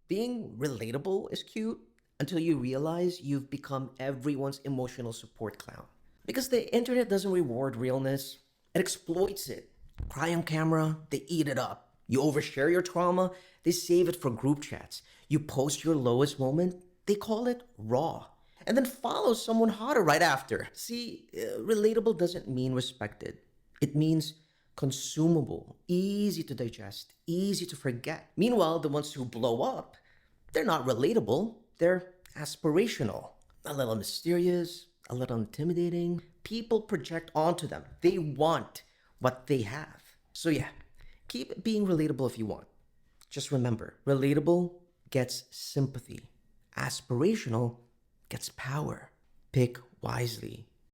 Being relatable is cute until you realize you've become everyone's emotional support clown. Because the internet doesn't reward realness, it exploits it. Cry on camera, they eat it up. You overshare your trauma, they save it for group chats. You post your lowest moment, they call it raw. And then follow someone hotter right after. See, relatable doesn't mean respected. It means consumable, easy to digest, easy to forget. Meanwhile, the ones who blow up, they're not relatable, they're aspirational. A little mysterious, a little intimidating. People project onto them. They want what they have. So, yeah, keep being relatable if you want. Just remember relatable gets sympathy, aspirational gets power. Pick wisely.